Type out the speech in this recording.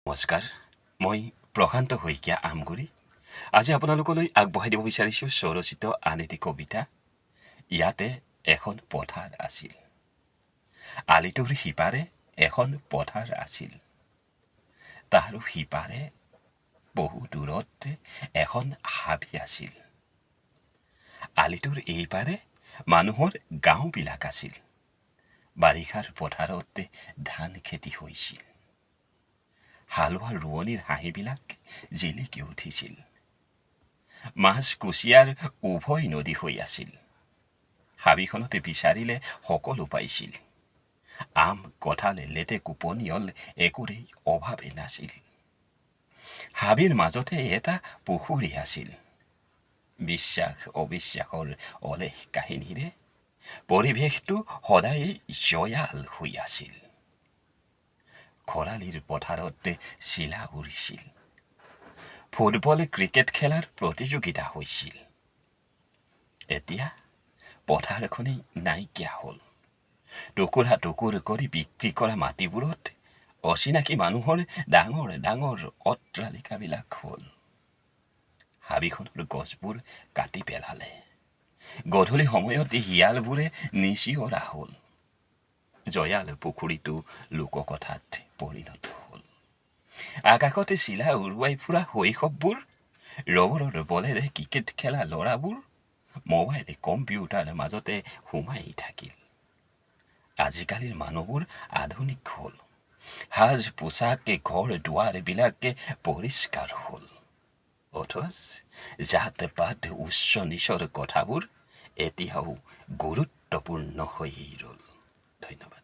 নমস্কাৰ, মই প্ৰশান্ত শইকীয়া আমগুৰি। আজি আপোনালোকলৈ আগবঢ়াই দিব বিচাৰিছোঁ স্বৰচিত আন এটি কবিতা। ইয়াতে এখন পথাৰ আছিল। আলিটোৰ সিপাৰে এখন পথাৰ আছিল। তাৰ সিপাৰে বহু দূৰত এখন হাবি আছিল। আলিটোৰ এইপাৰে মানুহৰ গাঁওবিলাক আছিল। বাৰিষাৰ পথাৰত ধান খেতি হৈছিল। হালোৱা ৰোৱনীৰ হাঁহিবিলাক জিলিকি উঠিছিল। মাছ কুচিয়াৰ উভয় নদী হৈ আছিল। হাবিখনতে বিচাৰিলে সকলো পাইছিল। আম কঁঠাল লেটেকু পনিয়ল একোৰেই অভাৱে নাছিল। হাবিৰ মাজতে এটা পুখুৰী আছিল। বিশ্বাস অবিশ্বাসৰ অলেখ কাহিনীৰে পৰিৱেশটো সদায় জয়াল হৈ আছিল। খৰালিৰ পথাৰত চিলা উৰিছিল। ফুটবল ক্ৰিকেট খেলাৰ প্ৰতিযোগিতা হৈছিল। এতিয়া পথাৰখনেই নাইকিয়া হ'ল। টুকুৰা টুকুৰ কৰি বিক্ৰী কৰা মাটিবোৰত অচিনাকি মানুহৰ ডাঙৰ ডাঙৰ অট্টালিকাবিলাক হ'ল। হাবিখনৰ গছবোৰ কাটি পেলালে। গধূলি সময়ত শিয়ালবোৰে নিচিঞৰা হ'ল। জয়াল পুখুৰীটো লোককথাত পৰিণত হ'ল। আকাশতে চিলা উৰুৱাই ফুৰা শৈশৱবোৰ, ৰবৰৰ বলেৰে ক্ৰিকেট খেলা ল'ৰাবোৰ মোবাইল কম্পিউটাৰ মাজতে সোমাই থাকিল। আজিকালিৰ মানুহবোৰ আধুনিক হ'ল। সাজ পোছাকে ঘৰ দুৱাৰবিলাকে পৰিষ্কাৰ হ'ল। অথচ জাত পাত উচ্চ নিচৰ কথাবোৰ এতিয়াও গুৰুত্বপূৰ্ণ হৈয়ে ৰ'ল। ধন্যবাদ।